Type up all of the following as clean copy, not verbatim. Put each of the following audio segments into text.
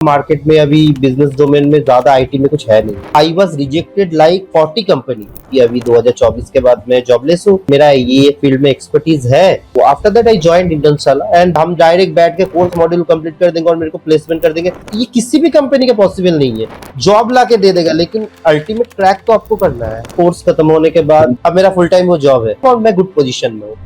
Market में अभी business domain में ज्यादा आईटी में कुछ है नहीं। I was rejected like 40 company कि अभी 2024 के बाद मैं जॉबलेस हूँ, मेरा ये फील्ड में एक्सपर्टीज है। तो after that I joined Internshala and हम डायरेक्ट बैठ के कोर्स मॉड्यूल कंप्लीट कर देंगे और मेरे को प्लेसमेंट कर देंगे। ये किसी भी कंपनी का पॉसिबल नहीं है, जॉब ला के दे देगा, लेकिन अल्टीमेट क्रैक तो आपको करना है। कोर्स खत्म होने के बाद अब मेरा फुल टाइम वो जॉब है और मैं गुड पोजिशन में हूँ।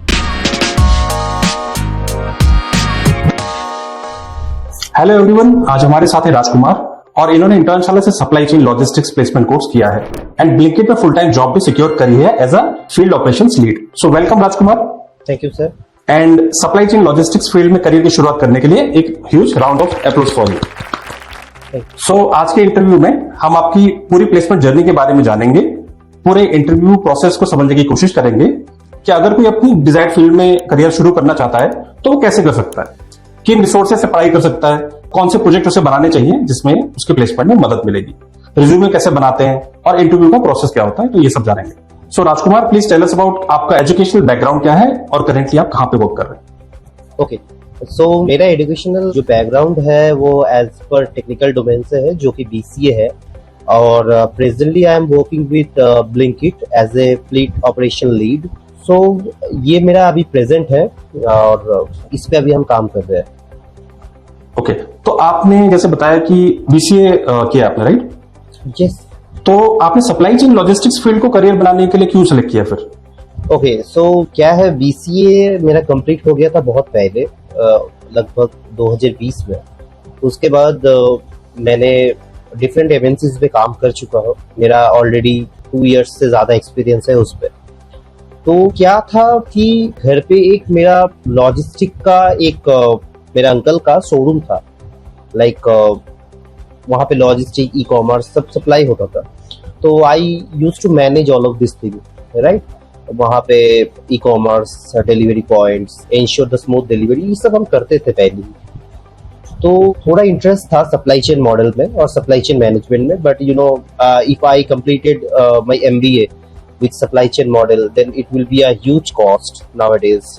हेलो एवरीवन, आज हमारे साथ है राजकुमार और इन्होंने इंटर्नशाला से supply chain logistics placement course किया है एंड ब्लिंकिट में फुल टाइम जॉब भी सिक्योर करी है as a field operations lead. So welcome Rajkumar. Thank you sir. And supply chain logistics field में करियर की शुरुआत करने के लिए एक huge round of applause for you. So आज के इंटरव्यू में हम आपकी पूरी प्लेसमेंट जर्नी के बारे में जानेंगे, पूरे इंटरव्यू प्रोसेस को समझने की कोशिश करेंगे कि अगर कोई अपनी डिजायर्ड फील्ड में करियर शुरू करना चाहता है तो वो कैसे कर सकता है, किन रिसोर्सेज से पढ़ाई कर सकता है, कौन से प्रोजेक्ट उसे बनाने चाहिए जिसमें उसके प्लेसमेंट में मदद मिलेगी, रिज्यूमे कैसे बनाते हैं और इंटरव्यू का प्रोसेस क्या होता है, तो ये सब जानेंगे। सो राजकुमार, प्लीज टेल अस अबाउट आपका एजुकेशनल बैकग्राउंड क्या है और करेंटली आप कहां पे वर्क कर रहे हैं। ओके, सो मेरा एजुकेशनल जो बैकग्राउंड है वो एज पर टेक्निकल डोमेन से है, जो कि बीसीए है और presently I am working with Blinkit as a fleet operation lead. So ये मेरा अभी प्रेजेंट है और इस पे अभी हम काम कर रहे हैं। ओके, तो आपने जैसे बताया कि बीसीए किया आपने, राइट? यस। तो आपने सप्लाई चेन लॉजिस्टिक्स फील्ड को करियर बनाने के लिए क्यों सेलेक्ट किया फिर? ओके, सो क्या है, बीसीए मेरा कंप्लीट हो गया था बहुत पहले, लगभग 2020 में। उसके बाद मैंने डिफरेंट एमएनसीज पे काम कर चुका हूँ, मेरा ऑलरेडी 2 इयर्स से ज्यादा एक्सपीरियंस है उस पर। तो क्या था कि घर पे एक मेरा लॉजिस्टिक का एक मेरा अंकल का शोरूम था, लाइक वहाँ पे लॉजिस्टिक, ई कॉमर्स सब सप्लाई होता था। तो I use to manage all of this thing, right? वहाँ पे e commerce, delivery points, ensure the smooth delivery, ये सब हम करते थे पहले। तो थोड़ा इंटरेस्ट था सप्लाई चेन मॉडल में और सप्लाई चेन मैनेजमेंट में, but you know if I completed my MBA with supply chain model then it will be a huge cost nowadays.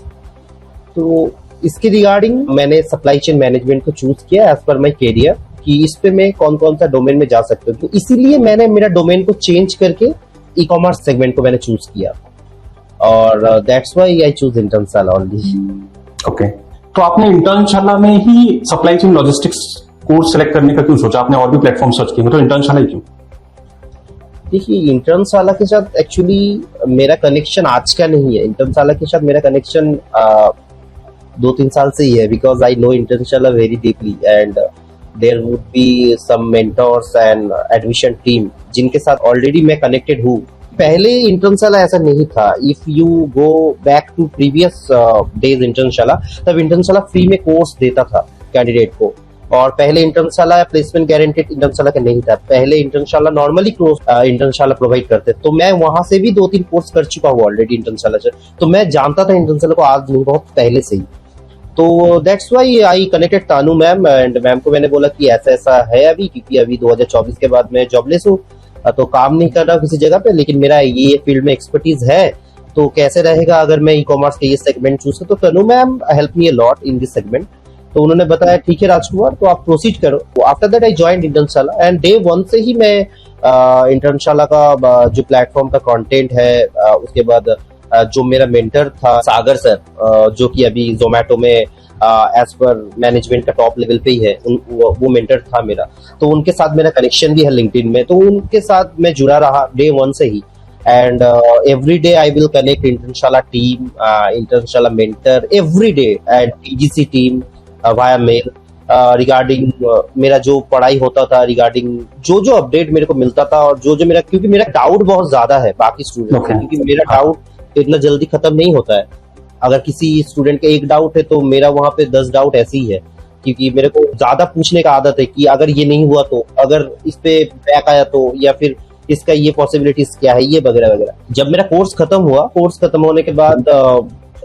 तो इसके रिगार्डिंग मैंने सप्लाई चेन मैनेजमेंट को choose किया as per my career कि इस पे मैं कौन कौन सा डोमेन में जा सकता हूँ। तो इसीलिए मैंने मेरा डोमेन को चेंज करके ई कॉमर्स सेगमेंट को मैंने चूज किया और that's why I choose Internshala only. Okay, तो आपने इंटर्नशाला में ही supply chain logistics course select करने का क्यों सोचा? आपने और भी प्लेटफॉर्म सर्च किए, मतलब इंटर्नशाला ही क्यों? देखिए, इंटर्नशाला के साथ एक्चुअली मेरा कनेक्शन आज का नहीं है। इंटर्नशाला के साथ मेरा कनेक्शन 2-3 साल से ही है, because I know Internshala very deeply and there would be some mentors and admission team जिनके साथ ऑलरेडी मैं कनेक्टेड हूँ। पहले इंटर्नशाला ऐसा नहीं था। If you go back to previous days Internshala, तब इंटर्नशाला फ्री में कोर्स देता था कैंडिडेट को, और पहले इंटर्नशाला प्लेसमेंट गारंटेड इंटर्नशाला का नहीं था। पहले इंटर्नशाला नॉर्मली इंटर्नशाला प्रोवाइड करते, तो मैं वहां से भी 2-3 कोर्स कर चुका हूँ ऑलरेडी इंटर्नशाला से, तो मैं जानता था इंटर्नशाला को आज नहीं, बहुत पहले से ही। तो that's why I connected Tanu ma'am and ma'am को मैंने बोला कि ऐसा ऐसा है अभी, क्योंकि अभी 2024 के बाद मैं जॉबलेस हूँ, तो काम नहीं कर रहा किसी जगह पे, लेकिन मेरा ये फील्ड में एक्सपर्टीज है, तो कैसे रहेगा अगर मैं ई कॉमर्स के ये सेगमेंट चूज करूँ। तो Tanu ma'am help me a lot in this segment. तो उन्होंने बताया ठीक है राजकुमार, तो आप प्रोसीड करो। तो after that I joined Internshala and day 1 से ही मैं इंटर्नशाला का जो प्लेटफॉर्म का कंटेंट है, उसके बाद जो मेरा मेंटर था सागर सर, जो कि अभी जोमेटो में एज पर मैनेजमेंट का टॉप लेवल पे ही है, वो मेंटर था मेरा। तो उनके साथ मेरा कनेक्शन भी है लिंक्डइन में, तो उनके साथ मैं जुड़ा रहा डे 1 से ही। And every day I will connect Internshala team, Internshala mentor every day and TGC team via mail regarding मेरा जो पढ़ाई होता था, रिगार्डिंग जो जो अपडेट मेरे को मिलता था, और जो जो मेरा, क्योंकि मेरा डाउट बहुत ज्यादा है बाकी स्टूडेंट से, क्योंकि मेरा डाउट इतना जल्दी खत्म नहीं होता है। अगर किसी स्टूडेंट का एक डाउट है तो मेरा वहां पे 10 डाउट ऐसे ही है, क्योंकि मेरे को ज्यादा पूछने का आदत है कि अगर ये नहीं हुआ तो, अगर इस पे बैक आया तो, या फिर इसका ये पॉसिबिलिटीज क्या है, ये वगैरह वगैरह। जब मेरा कोर्स खत्म हुआ, कोर्स खत्म होने के बाद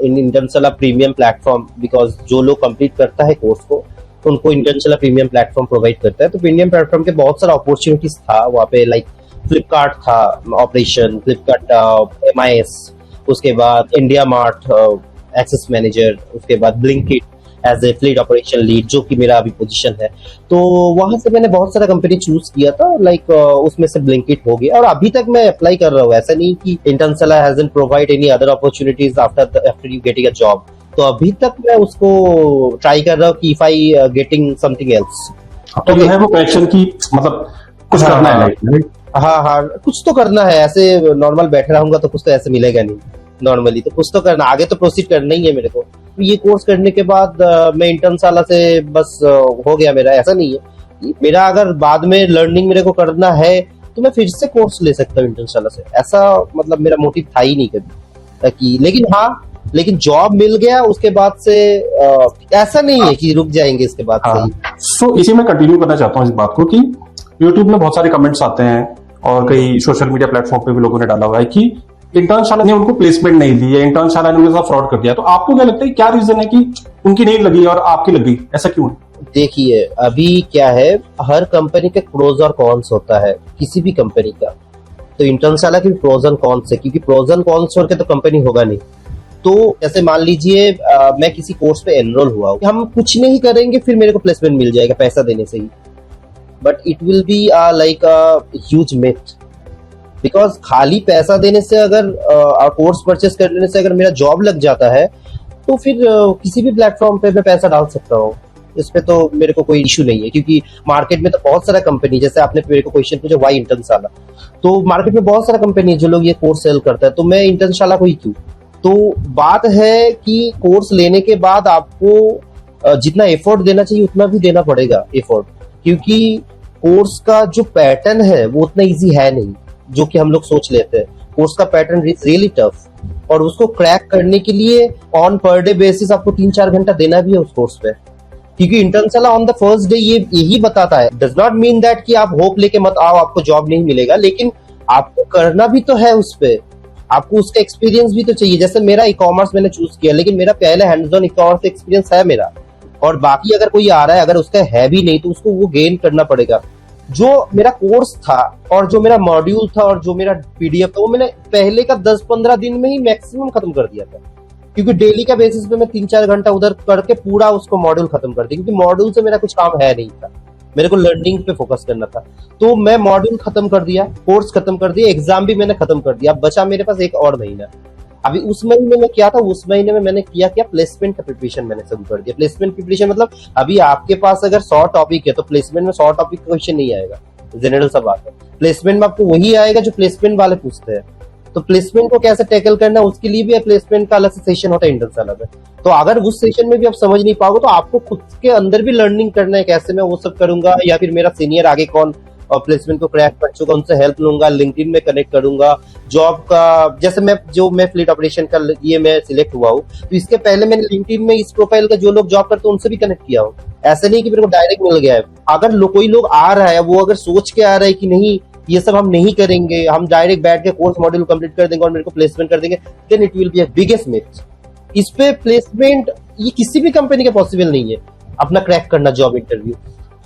इंटर्नशाला प्रीमियम प्लेटफॉर्म, बिकॉज जो लोग कंप्लीट करता है कोर्स को तो उनको इंटर्नशाला प्रीमियम प्लेटफॉर्म प्रोवाइड करता है। तो प्रीमियम प्लेटफॉर्म के बहुत सारा अपॉर्चुनिटीज था वहाँ पे, लाइक फ्लिपकार्ट था ऑपरेशन, फ्लिपकार्ट MIS, उसके बाद इंडिया मार्ट एक्सेस मैनेजर, उसके बाद Blinkit, as a fleet operation lead, जो कि मेरा अभी पोजीशन है। तो वहां से मैंने बहुत सारा कंपनी चूज किया था, लाइक उसमें से ब्लिंकिट हो गया, और अभी तक मैं अप्लाई कर रहा हूँ। ऐसा नहीं कि Internshala hasn't provide any other opportunities after you getting a job. तो अभी तक मैं उसको ट्राई कर रहा हूँ कि if I getting something else. तो जो है वो पैशन की, मतलब कुछ करना है लाइफ में। हाँ हाँ, कुछ तो करना है। ऐसे नॉर्मल बैठे रहूंगा तो कुछ तो ऐसे मिलेगा नहीं। नॉर्मली तो कुछ तो करना, आगे तो प्रोसीड करना ही है मेरे को। ये कोर्स करने के बाद मैं इंटर्नशाला से बस हो गया मेरा, ऐसा नहीं है। मेरा अगर बाद में लर्निंग मेरे को करना है तो मैं फिर से कोर्स ले सकता हूँ इंटर्नशाला से। ऐसा मतलब मेरा मोटिव था ही नहीं कभी कि, लेकिन हाँ, लेकिन जॉब मिल गया उसके बाद से ऐसा नहीं है कि रुक जाएंगे इसके बाद से ही। सो इसी में कंटिन्यू करना चाहता हूँ इस बात को कि यूट्यूब में बहुत सारे कमेंट्स आते हैं और कई सोशल मीडिया प्लेटफॉर्म पे भी लोगों ने डाला हुआ है कि इंटर्नशाला ने उनको प्लेसमेंट नहीं दी है, इंटर्नशाला ने उनके साथ फ्रॉड कर दिया। तो आपको क्या लगता है, क्या रीजन है कि उनकी नहीं लगी और आपकी लगी, ऐसा क्यों है? देखिए, अभी क्या है, हर कंपनी के प्रोज और कॉन्स होता है, किसी भी कंपनी का। तो इंटर्नशाला के भी प्रोज एंड कॉन्स है, क्योंकि प्रोज एंड कॉन्स छोड़ के तो कंपनी होगा नहीं। तो जैसे मान लीजिए मैं किसी कोर्स पे एनरोल हुआ हूं, हम कुछ नहीं करेंगे फिर मेरे को प्लेसमेंट मिल जाएगा पैसा देने से ही, but it will be like a huge myth. Because खाली पैसा देने से अगर कोर्स परचेस कर लेने से अगर मेरा जॉब लग जाता है तो फिर किसी भी प्लेटफॉर्म पे मैं पैसा डाल सकता हूँ। इस पे तो मेरे को कोई इशू नहीं है, क्योंकि मार्केट में तो बहुत सारा कंपनी, जैसे आपने मेरे को क्वेश्चन पूछा वाई इंटर्नशाला, तो मार्केट में बहुत सारा कंपनी है जो लोग ये कोर्स सेल करता है, तो मैं इंटर्नशाला को ही क्यों। तो बात है कि कोर्स लेने के बाद आपको जितना एफर्ट देना चाहिए उतना भी देना पड़ेगा एफर्ट, क्योंकि कोर्स का जो पैटर्न है वो उतना इजी है नहीं जो कि हम लोग सोच लेते हैं। कोर्स का पैटर्न इज रियली टफ, और उसको क्रैक करने के लिए ऑन पर डे बेसिस आपको 3-4 घंटा देना भी है उस कोर्स पे, क्योंकि Internshala on the first day ये यही बताता है। डज नॉट मीन दैट कि आप होप लेके मत आओ आपको जॉब नहीं मिलेगा, लेकिन आपको करना भी तो है उस पे, आपको उसका एक्सपीरियंस भी तो चाहिए। जैसे मेरा ई कॉमर्स मैंने चूज किया, लेकिन मेरा पहले hands on e commerce experience है मेरा, और बाकी अगर कोई आ रहा है अगर उसका है भी नहीं तो उसको वो गेन करना पड़ेगा। जो मेरा कोर्स था और जो मेरा मॉड्यूल था और जो मेरा पीडीएफ था वो मैंने पहले का 10-15 दिन में ही मैक्सिमम खत्म कर दिया था, क्योंकि डेली का बेसिस पे मैं 3-4 घंटा उधर करके पूरा उसको मॉड्यूल खत्म कर दिया, क्योंकि मॉड्यूल से मेरा कुछ काम है नहीं था, मेरे को लर्निंग पे फोकस करना था। तो मैं मॉड्यूल खत्म कर दिया, कोर्स खत्म कर दिया, एग्जाम भी मैंने खत्म कर दिया। अब बचा मेरे पास 1 और महीना। अभी उस महीने में क्या था, उस महीने में मैंने किया क्या, प्लेसमेंट का प्रिपरेशन मैंने शुरू कर दिया। प्लेसमेंट प्रिपरेशन मतलब अभी आपके पास अगर 100 टॉपिक है तो प्लेसमेंट में 100 टॉपिक का क्वेश्चन नहीं आएगा, जनरल सा बात है। प्लेसमेंट में आपको वही आएगा जो प्लेसमेंट वाले पूछते हैं। तो प्लेसमेंट को कैसे टैकल करना है उसके लिए भी प्लेसमेंट का अलग से सेशन होता है इंटर्नशाला में। तो अगर उस सेशन में भी आप समझ नहीं पाओगे तो आपको खुद के अंदर भी लर्निंग करना है, कैसे मैं वो सब करूंगा, या फिर मेरा सीनियर आगे कौन और प्लेसमेंट को क्रैक कर चुका उनसे हेल्प लूंगा, लिंक्डइन में कनेक्ट करूंगा। जॉब का जैसे मैं फ्लीट ऑपरेशन का ये मैं सिलेक्ट हुआ हूँ, तो इसके पहले मैंने लिंक्डइन में इस प्रोफाइल का जो लोग जॉब करते हैं उनसे भी कनेक्ट किया हूँ। ऐसा नहीं कि मेरे को डायरेक्ट मिल गया है। अगर कोई लोग आ रहा है, वो अगर सोच के आ रहा है कि नहीं ये सब हम नहीं करेंगे, हम डायरेक्ट बैठ के कोर्स मॉड्यूल कंप्लीट कर देंगे और मेरे को प्लेसमेंट कर देंगे, then it will be a biggest myth. इस पे प्लेसमेंट ये किसी भी कंपनी के पॉसिबल नहीं है अपना क्रैक करना जॉब इंटरव्यू।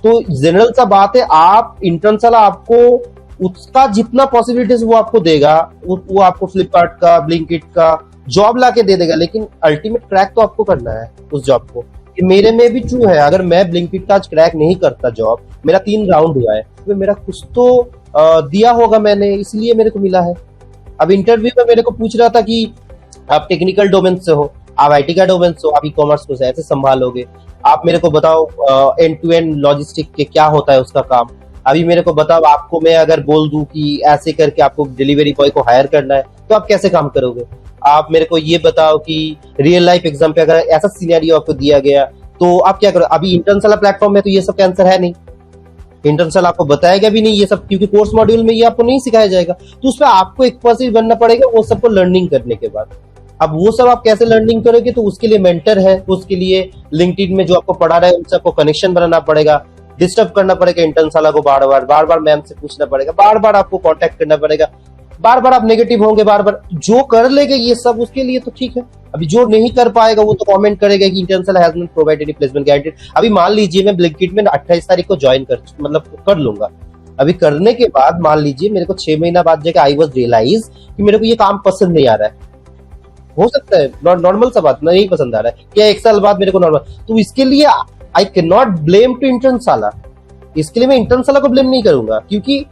तो जनरल सा बात है, आप इंटर्नशाला आपको उसका जितना पॉसिबिलिटीज वो आपको देगा, वो आपको फ्लिपकार्ट का, ब्लिंकिट का जॉब ला के दे देगा, लेकिन अल्टीमेट क्रैक तो आपको करना है उस जॉब को। ये मेरे में भी ट्रू है। अगर मैं ब्लिंकिट का आज क्रैक नहीं करता जॉब, मेरा 3 राउंड हुआ है, तो मेरा कुछ तो दिया होगा मैंने, इसलिए मेरे को मिला है। अब इंटरव्यू में मेरे को पूछ रहा था कि आप टेक्निकल डोमेन से हो, आप आईटी का डोमेन से हो, आप ई कॉमर्स को ऐसे संभालोगे, आप मेरे को बताओ एंड टू एंड लॉजिस्टिक के क्या होता है उसका काम। अभी मेरे को बताओ, आपको मैं अगर बोल दूं कि ऐसे करके आपको डिलीवरी बॉय को हायर करना है तो आप कैसे काम करोगे। आप मेरे को ये बताओ कि रियल लाइफ एग्जाम पे अगर ऐसा सिनेरियो आपको दिया गया तो आप क्या करो। अभी इंटर्नशाला प्लेटफॉर्म में तो ये सब का आंसर है नहीं, इंटर्नशाला आपको बताएगा भी नहीं ये सब, क्योंकि कोर्स मॉड्यूल में ये आपको नहीं सिखाया जाएगा। तो उसमें आपको एक पर्सन बनना पड़ेगा वो सबको लर्निंग करने के बाद। अब वो सब आप कैसे लर्निंग करोगे, तो उसके लिए मेंटर है, उसके लिए लिंक्डइन में जो आपको पढ़ा रहा है उनसे आपको कनेक्शन बनाना पड़ेगा, डिस्टर्ब करना पड़ेगा इंटर्नशाला को, बार बार मैम से पूछना पड़ेगा, बार बार आपको कांटेक्ट करना पड़ेगा, बार बार आप नेगेटिव होंगे, बार बार जो कर लेगा ये सब उसके लिए तो ठीक है। अभी जो नहीं कर पाएगा वो तो कमेंट करेगा कि Internshala has not provided any placement guarantee. अभी मान लीजिए मैं ब्लिंकिट में 28 तारीख को ज्वाइन कर लूंगा। अभी करने के बाद मान लीजिए मेरे को 6 महीना बाद जाकर आई वाज रियलाइज कि मेरे को ये काम पसंद नहीं आ रहा है, हो सकता है, नॉर्मल सा बात, नहीं पसंद आ रहा है या 1 साल बाद मेरे को नॉर्मल, तो इसके लिए I can not blame to Internshala, इसके लिए मैं इंटर्न साला को ब्लेम नहीं करूंगा, क्योंकि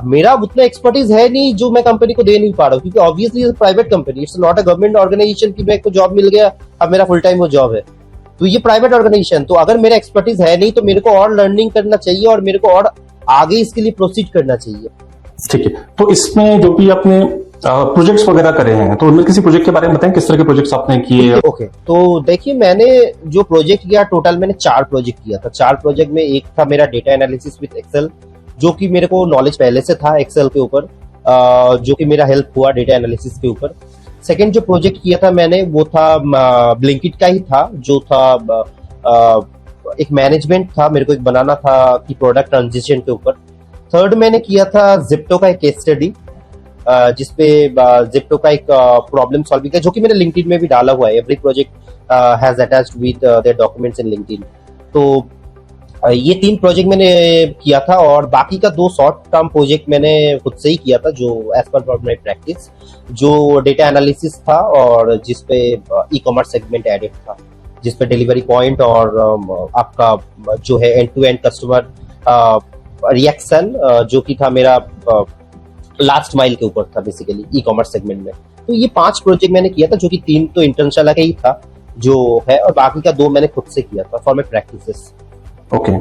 मेरा उतना एक्सपर्टीज है नहीं जो मैं कंपनी को दे नहीं पा रहा हूँ, क्योंकि obviously private company, it's not a government organisation की मेरे को जॉब मिल गया अब मेरा फुल टाइम वो जॉब है, तो ये प्राइवेट ऑर्गेनाइजेशन, तो अगर मेरा एक्सपर्टीज है नहीं तो मेरे को और लर्निंग करना चाहिए और मेरे को और आगे इसके लिए प्रोसीड करना चाहिए। ठीक है, तो इसमें जो भी आपने प्रोजेक्ट्स वगैरह करे हैं, तो उनमें किसी प्रोजेक्ट के बारे में बताएं, किस तरह के प्रोजेक्ट्स आपने किए? ओके, तो देखिए मैंने जो प्रोजेक्ट किया, टोटल मैंने 4 प्रोजेक्ट किया था। 4 प्रोजेक्ट में एक था मेरा डेटा एनालिसिस विद एक्सेल, जो कि मेरे को नॉलेज पहले से था एक्सेल के ऊपर, जो कि मेरा हेल्प हुआ डेटा एनालिसिस के ऊपर। सेकंड जो प्रोजेक्ट किया था मैंने वो था ब्लिंकिट का ही था, जो था एक मैनेजमेंट था, मेरे को एक बनाना था कि प्रोडक्ट ट्रांजिशन के ऊपर। थर्ड मैंने किया था जिप्टो का एक केस स्टडी, जिसपे जिप्टो का एक प्रॉब्लम सॉल्विंग है, जो कि मैंने लिंक्डइन में भी डाला हुआ है, every project has attached with their documents in LinkedIn. तो ये 3 प्रोजेक्ट मैंने किया था, और बाकी का 2 शॉर्ट टर्म प्रोजेक्ट मैंने खुद से ही किया था, जो एज पर माई प्रैक्टिस, जो डेटा एनालिसिस था और जिसपे ई कॉमर्स सेगमेंट एडेड था, जिसपे डिलीवरी पॉइंट और आपका जो है end to end customer reaction, जो कि था मेरा लास्ट माइल के ऊपर था बेसिकली ई कॉमर्स सेगमेंट में। तो ये 5 प्रोजेक्ट मैंने किया था, जो कि 3 तो इंटर्नशाला का ही था जो है, और बाकी का 2 मैंने खुद से किया था फॉर माई प्रैक्टिसेस। ओके,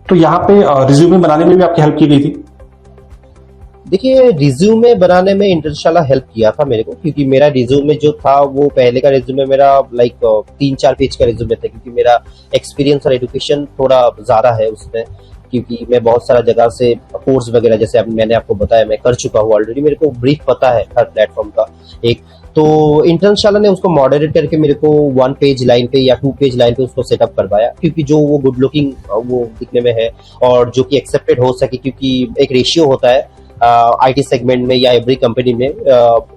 तो यहाँ पे रिज्यूमे बनाने में भी आपकी हेल्प की गई थी? देखिए रिज्यूमे बनाने में इंटर्नशाला हेल्प किया था मेरे को, क्योंकि मेरा रिज्यूमे जो था वो पहले का रिज्यूमे मेरा लाइक 3-4 पेज का रिज्यूमे था, क्योंकि मेरा एक्सपीरियंस और एजुकेशन थोड़ा ज्यादा है उसमें, क्योंकि मैं बहुत सारा जगह से कोर्स वगैरह, जैसे मैंने आपको बताया मैं कर चुका हूँ ऑलरेडी, मेरे को ब्रीफ पता है हर प्लेटफॉर्म का एक। तो इंटर्नशाला ने उसको मॉडरेट करके मेरे को 1 पेज लाइन पे या 2 पेज लाइन पे उसको सेटअप करवाया, क्योंकि जो वो गुड लुकिंग वो दिखने में है और जो कि एक्सेप्टेड हो सके, क्योंकि एक रेशियो होता है आईटी सेगमेंट में या एवरी कंपनी में।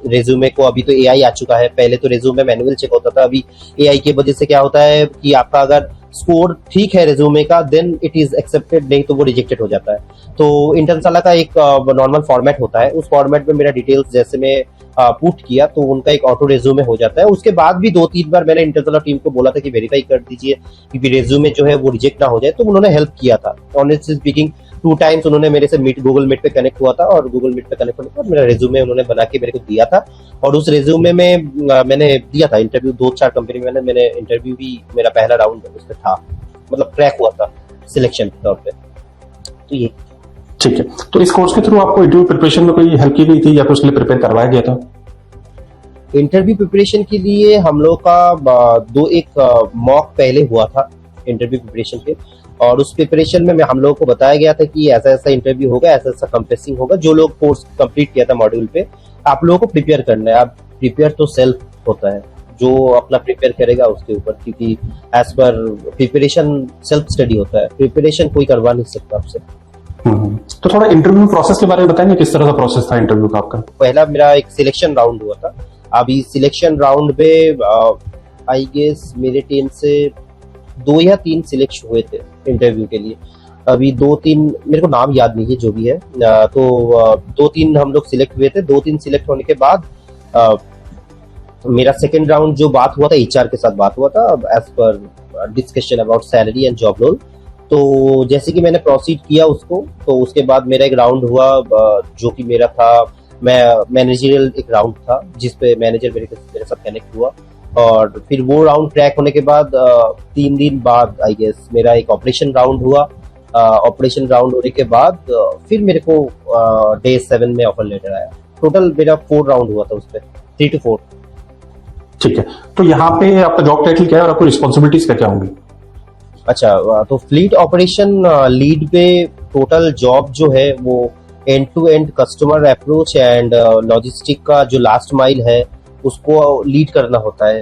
रेज्यूमे को अभी तो एआई आ चुका है, पहले तो रेज्यूमे मैनुअल चेक होता था, अभी एआई की वजह से क्या होता है कि आपका अगर स्कोर ठीक है रेज्यूमे का देन इट इज एक्सेप्टेड, नहीं तो वो रिजेक्टेड हो जाता है। तो इंटर्नशाला का एक नॉर्मल फॉर्मेट होता है, उस फॉर्मेट में मेरा डिटेल्स जैसे मैं पुट किया तो उनका एक ऑटो रेज्यूमे हो जाता है। उसके बाद भी 2-3 बार मैंने इंटरनल टीम को बोला था कि वेरीफाई कर दीजिए क्योंकि रेज्यूमे जो है वो रिजेक्ट ना हो जाए, तो उन्होंने हेल्प किया था। ऑनेस्टली स्पीकिंग 2 टाइम्स उन्होंने मेरे से गूगल मीट पे कनेक्ट हुआ था, और गूगल मीट पे कनेक्ट होने के बाद मेरा रेज्यूमे उन्होंने बना के मेरे को दिया था, और उस रेज्यूमे में मैंने दिया था इंटरव्यू 2-4 कंपनी में मैंने इंटरव्यू भी, मेरा पहला राउंड उसमें था, मतलब क्रैक हुआ था सिलेक्शन के तौर पे। तो ये ठीक है, तो इस कोर्स के थ्रू आपको इंटरव्यू प्रिपरेशन में कोई हेल्प की गई थी या फिर उसके लिए प्रिपेयर करवाया गया था? इंटरव्यू प्रिपरेशन के लिए हम लोग का एक मॉक पहले हुआ था इंटरव्यू प्रिपरेशन के, और उस प्रिपरेशन में हम लोगों को बताया गया था कि ऐसा ऐसा इंटरव्यू होगा, ऐसा ऐसा कंप्रेसिंग होगा। जो लोग कोर्स कंप्लीट किया था मॉड्यूल पे, आप लोगों को प्रिपेयर करना है। आप प्रिपेयर तो सेल्फ होता है, जो अपना प्रिपेयर करेगा उसके ऊपर, क्योंकि as per preparation self study होता है, प्रिपरेशन कोई करवा नहीं सकता आपसे। तो थोड़ा इंटरव्यू प्रोसेस के बारे में बताएंगे, किस तरह का प्रोसेस था इंटरव्यू का आपका? पहला मेरा एक सिलेक्शन राउंड हुआ था। अभी सिलेक्शन राउंड पे आई गेस मेरे टीम से 2 या 3 सिलेक्ट हुए थे इंटरव्यू के लिए। अभी 2-3 मेरे को नाम याद नहीं है जो भी है, तो 2-3 हम लोग सिलेक्ट हुए थे। 2-3 सिलेक्ट होने के बाद मेरा सेकेंड राउंड जो बात हुआ था एचआर के साथ बात हुआ था, as per discussion about salary and job role. तो जैसे कि मैंने प्रोसीड किया उसको, तो उसके बाद मेरा एक राउंड हुआ जो कि मेरा था मैनेजरियल एक राउंड था, जिसपे मैनेजर मेरे साथ कनेक्ट हुआ, और फिर वो राउंड क्रैक होने के बाद 3 दिन बाद आई गेस मेरा एक ऑपरेशन राउंड हुआ। ऑपरेशन राउंड होने के बाद फिर मेरे को डे 7 में ऑफर लेटर आया। टोटल मेरा 4 राउंड हुआ था उस पर, 3 to 4। ठीक है, तो यहाँ पे आपका जॉब टाइटल क्या है और आपको रिस्पॉन्सिबिलिटीज क्या होंगी? अच्छा, तो फ्लीट ऑपरेशन लीड पे टोटल जॉब जो है वो end to end customer approach and logistic का जो लास्ट माइल है उसको लीड करना होता है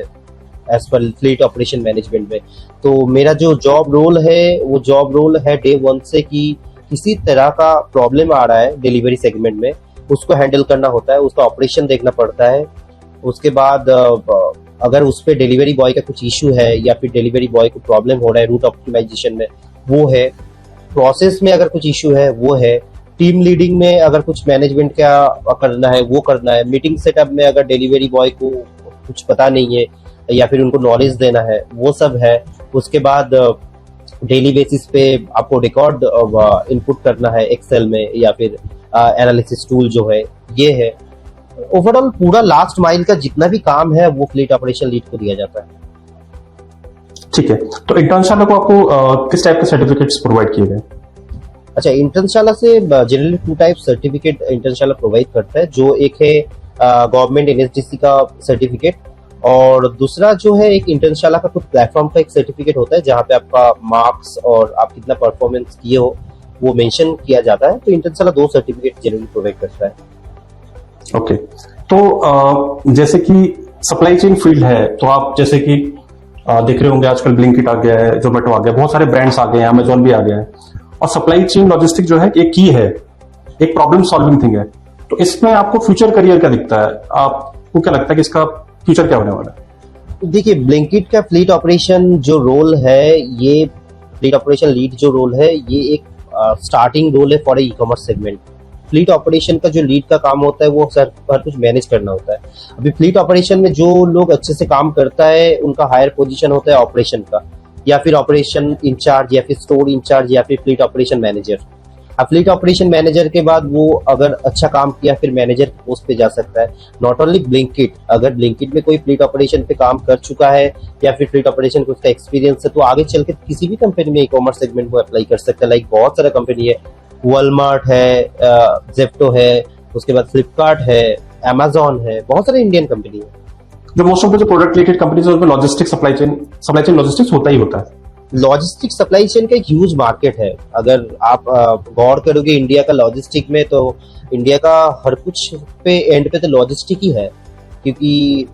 as per fleet operation management में। तो मेरा जो जॉब रोल है वो जॉब रोल है डे 1 से कि किसी तरह का प्रॉब्लम आ रहा है डिलीवरी सेगमेंट में, उसको हैंडल करना होता है, उसका ऑपरेशन देखना पड़ता है। उसके बाद अगर उस पर डिलीवरी बॉय का कुछ इशू है या फिर डिलीवरी बॉय को प्रॉब्लम हो रहा है रूट ऑप्टिमाइजेशन में, वो है। प्रोसेस में अगर कुछ इशू है वो है। टीम लीडिंग में अगर कुछ मैनेजमेंट का करना है वो करना है। मीटिंग सेटअप में अगर डिलीवरी बॉय को कुछ पता नहीं है या फिर उनको नॉलेज देना है, वो सब है। उसके बाद डेली बेसिस पे आपको रिकॉर्ड इनपुट करना है एक्सेल में या फिर एनालिसिस टूल जो है, ये है। ओवरऑल पूरा लास्ट माइल का जितना भी काम है वो फ्लीट ऑपरेशन लीड को दिया जाता है। ठीक है, तो इंटर्नशाला को आपको किस टाइप के सर्टिफिकेट्स प्रोवाइड किए गए? अच्छा, इंटर्नशाला से generally 2 type certificate Internshala provide करता है। जो एक है गवर्नमेंट एनएसडीसी का सर्टिफिकेट, और दूसरा जो है एक इंटर्नशाला का कुछ प्लेटफॉर्म का एक सर्टिफिकेट होता है जहाँ पे आपका मार्क्स और आप कितना परफॉर्मेंस किए हो वो मेंशन किया जाता है। तो इंटर्नशाला 2 सर्टिफिकेट जनरली प्रोवाइड करता है। ओके, तो जैसे कि सप्लाई चेन फील्ड है, तो आप जैसे कि देख रहे होंगे आजकल ब्लिंकिट आ गया है, जोमेटो आ गया, बहुत सारे ब्रांड्स आ गए हैं, अमेजोन भी आ गया है, और सप्लाई चेन लॉजिस्टिक जो है एक की है, एक प्रॉब्लम सॉल्विंग थिंग है। तो इसमें आपको फ्यूचर करियर क्या दिखता है? आपको क्या लगता है कि इसका फ्यूचर क्या होने वाला है? देखिए, ब्लिंकिट का फ्लीट ऑपरेशन जो रोल है, ये फ्लीट ऑपरेशन लीड जो रोल है, ये एक स्टार्टिंग रोल है for e commerce segment. Fleet operation का जो लीड का काम होता है वो सर हर कुछ मैनेज करना होता है। अभी फ्लीट ऑपरेशन में जो लोग अच्छे से काम करता है उनका हायर पोजीशन होता है ऑपरेशन का, या फिर ऑपरेशन इंचार्ज, या फिर स्टोर इंचार्ज, या फिर फ्लीट ऑपरेशन मैनेजर। अब फ्लीट ऑपरेशन मैनेजर के बाद वो अगर अच्छा काम किया फिर मैनेजर पोस्ट पे जा सकता है। नॉट ओनली ब्लिंकिट, अगर ब्लिंकिट में कोई फ्लीट ऑपरेशन पे काम कर चुका है या फिर फ्लीट ऑपरेशन को उसका एक्सपीरियंस है तो आगे चल के किसी भी कंपनी में ई कॉमर्स सेगमेंट को अप्लाई कर सकता है। लाइक बहुत सारा कंपनी है, वॉलमार्ट है, जेप्टो है, उसके बाद फ्लिपकार्ट है, अमेजोन है, बहुत सारे इंडियन कंपनी है। जो मोस्ट ऑफ द जो प्रोडक्ट रिलेटेड कंपनीज है उसमें लॉजिस्टिक्स सप्लाई चेन लॉजिस्टिक्स होता ही होता है। लॉजिस्टिक सप्लाई चेन का एक ह्यूज मार्केट है। अगर आप गौर करोगे इंडिया का लॉजिस्टिक में, तो इंडिया का हर कुछ पे एंड पे तो लॉजिस्टिक ही है। क्योंकि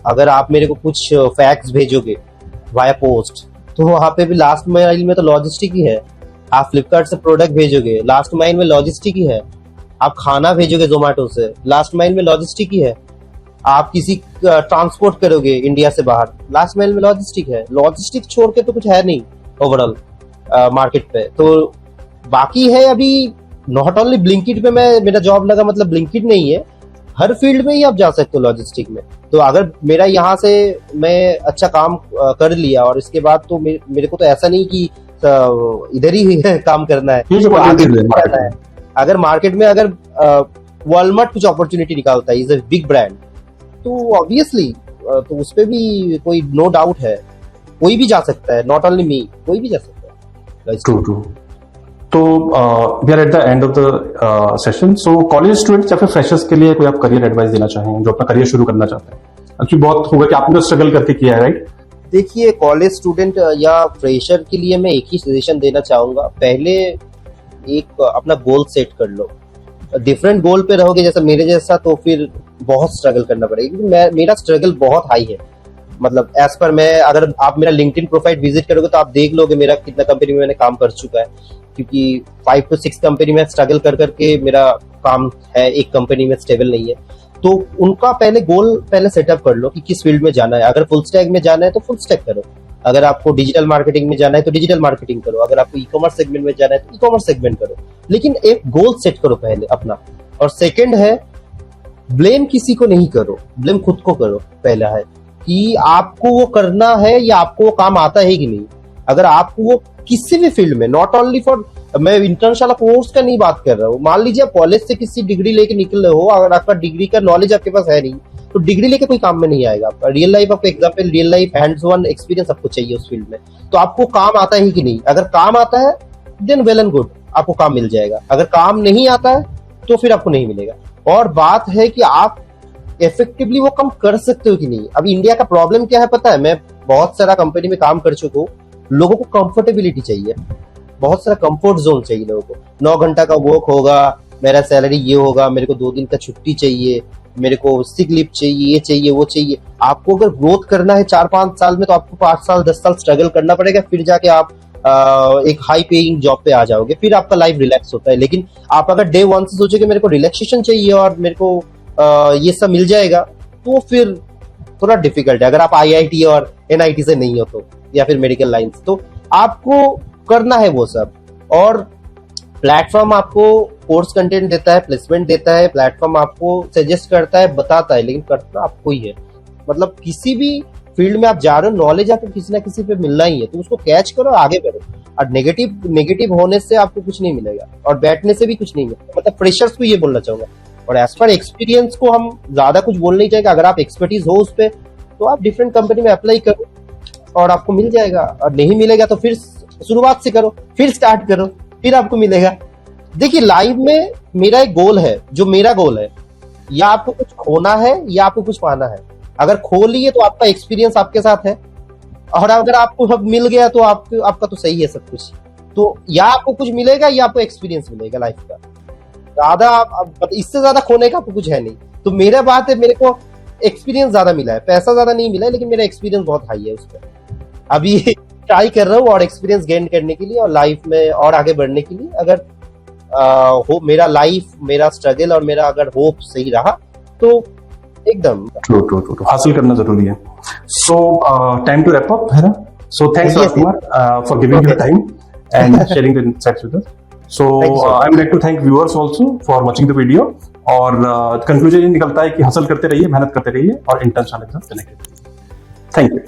अगर आप मेरे को कुछ फैक्स भेजोगे वाया पोस्ट, तो वहां पे भी लास्ट माइल में तो लॉजिस्टिक ही है। आप फ्लिपकार्ट से प्रोडक्ट भेजोगे, लास्ट माइल में लॉजिस्टिक ही है। आप खाना भेजोगे जोमेटो से, लास्ट माइल में लॉजिस्टिक ही है। आप किसी ट्रांसपोर्ट करोगे इंडिया से बाहर, लास्ट माइल में लॉजिस्टिक है। लॉजिस्टिक छोड़ के तो कुछ है नहीं ओवरऑल मार्केट पे। तो बाकी है अभी नॉट ओनली ब्लिंकिट में मेरा जॉब लगा मतलब ब्लिंकिट नहीं है, हर फील्ड में ही आप जा सकते हो लॉजिस्टिक में। तो अगर मेरा यहाँ से मैं अच्छा काम कर लिया और इसके बाद तो मेरे को तो ऐसा नहीं कि इधर ही काम करना है, तो आगे जाना है। अगर मार्केट में अगर वॉलमार्ट कुछ अपॉर्चुनिटी निकालता है, इज अ बिग ब्रांड, तो ऑब्वियसली तो उस पे भी कोई नो डाउट है, कोई भी जा सकता है, नॉट ओनली मी, कोई भी जा सकता है। ट्रू। तो we are at the end of the session. So college students या फिर फ्रेशर्स के लिए कोई आप करियर एडवाइस देना चाहेंगे जो अपना करियर शुरू करना चाहते हैं? एक्चुअली बहुत होगा कि आपने तो स्ट्रगल करके किया है, राइट? देखिए, कॉलेज स्टूडेंट या फ्रेशर के लिए मैं एक ही सजेशन देना चाहूंगा। पहले एक अपना गोल सेट कर लो। डिफरेंट गोल पे रहोगे जैसा मेरे जैसा तो फिर बहुत स्ट्रगल करना पड़ेगा, क्योंकि मेरा स्ट्रगल बहुत हाई है। मतलब एज पर मैं, अगर आप मेरा लिंक्डइन प्रोफाइल विजिट करोगे तो आप देख लोगे मेरा कितना कंपनी में मैंने काम कर चुका है। क्योंकि 5 to 6 कंपनी में स्ट्रगल कर करके मेरा काम है, एक कंपनी में स्टेबल नहीं है। तो उनका पहले गोल पहले सेटअप कर लो कि किस फील्ड में जाना है। अगर फुल स्टैक में जाना है तो फुल स्टैक करो, अगर आपको डिजिटल मार्केटिंग में जाना है तो डिजिटल मार्केटिंग करो, अगर आपको ई कॉमर्स सेगमेंट में जाना है तो ई कॉमर्स सेगमेंट करो। लेकिन एक गोल सेट करो पहले अपना। और सेकंड है, ब्लेम किसी को नहीं करो, ब्लेम खुद को करो। पहला है कि आपको वो करना है या आपको वो काम आता है कि नहीं। अगर आपको वो किसी भी फील्ड में, नॉट ओनली फॉर, मैं इंटर्नशाला कोर्स का नहीं बात कर रहा हूँ। मान लीजिए आप कॉलेज से किसी डिग्री लेके निकल रहे हो, अगर आपका डिग्री का नॉलेज आपके पास है नहीं तो डिग्री लेके कोई काम में नहीं आएगा आपका। रियल लाइफ आपको example, real life hands on experience आपको चाहिए उस फील्ड में। तो आपको काम आता है कि नहीं, अगर काम आता है देन वेल एंड गुड, आपको काम मिल जाएगा। अगर काम नहीं आता है तो फिर आपको नहीं मिलेगा। और बात है कि आप इफेक्टिवली वो काम कर सकते हो कि नहीं। अभी इंडिया का प्रॉब्लम क्या है पता है, मैं बहुत सारा कंपनी में काम कर चुका हूँ। लोगों को कंफर्टेबिलिटी चाहिए, बहुत सारा कंफर्ट जोन चाहिए लोगों को। 9 घंटा का वर्क होगा, मेरा सैलरी ये होगा, मेरे को 2 दिन का छुट्टी चाहिए, मेरे को सिक लीव चाहिए, ये चाहिए, वो चाहिए। आपको अगर ग्रोथ करना है 4-5 साल में तो आपको 5 साल 10 साल स्ट्रगल करना पड़ेगा, फिर जाके आप एक हाई पेइंग जॉब पे आ जाओगे, फिर आपका लाइफ रिलैक्स होता है। लेकिन आप अगर डे 1 से सोचोगे मेरे को रिलैक्सेशन चाहिए और मेरे को ये सब मिल जाएगा, तो फिर थोड़ा डिफिकल्ट है। अगर आप IIT और NIT से नहीं हो तो, या फिर मेडिकल लाइंस, तो आपको करना है वो सब। और प्लेटफॉर्म आपको कोर्स कंटेंट देता है, प्लेसमेंट देता है, प्लेटफॉर्म आपको सजेस्ट करता है, बताता है, लेकिन करना आपको ही है। मतलब किसी भी फील्ड में आप जा रहे हो, नॉलेज आपको किसी ना किसी पे मिलना ही है, तो उसको कैच करो, आगे बढ़ो। और नेगेटिव होने से आपको कुछ नहीं मिलेगा और बैठने से भी कुछ नहीं मिलेगा। मतलब फ्रेशर्स को ये बोलना चाहूंगा। और एज पर एक्सपीरियंस को हम ज्यादा कुछ बोल नहीं चाहेंगे। अगर आप एक्सपर्टीज हो उस पर, तो आप डिफरेंट कंपनी में अप्लाई करो और आपको मिल जाएगा। और नहीं मिलेगा तो फिर शुरुआत से करो, फिर स्टार्ट करो, फिर आपको मिलेगा। देखिए, लाइफ में मेरा एक गोल है, जो मेरा गोल है, या आपको कुछ खोना है या आपको कुछ पाना है। अगर खो लिए तो आपका एक्सपीरियंस आपके साथ है, और अगर आपको अब मिल गया तो आपका तो सही है सब कुछ। तो या आपको कुछ मिलेगा या आपको एक्सपीरियंस मिलेगा लाइफ का। ज्यादा इससे ज्यादा खोने का आपको कुछ है नहीं। तो मेरा बात है, मेरे को एक्सपीरियंस ज्यादा मिला है, पैसा ज्यादा नहीं मिला है, लेकिन मेरा एक्सपीरियंस बहुत हाई है उस पर। अभी ट्राई कर रहा हूँ और एक्सपीरियंस गेन करने के लिए और लाइफ में और आगे बढ़ने के लिए। अगर हो मेरा लाइफ, मेरा स्ट्रगल और मेरा अगर होप सही रहा तो एकदम ट्रू हासिल करना जरूरी है। So time to wrap up है ना। So thanks Rajkumar for giving your time and sharing the insights with us. So I am like to thank viewers also for watching the video. और कंक्लूजन ये निकलता है कि हसल करते रहिए, मेहनत करते रहिए और इंटर्नशाला के साथ कनेक्टेड रहिए। Thank you.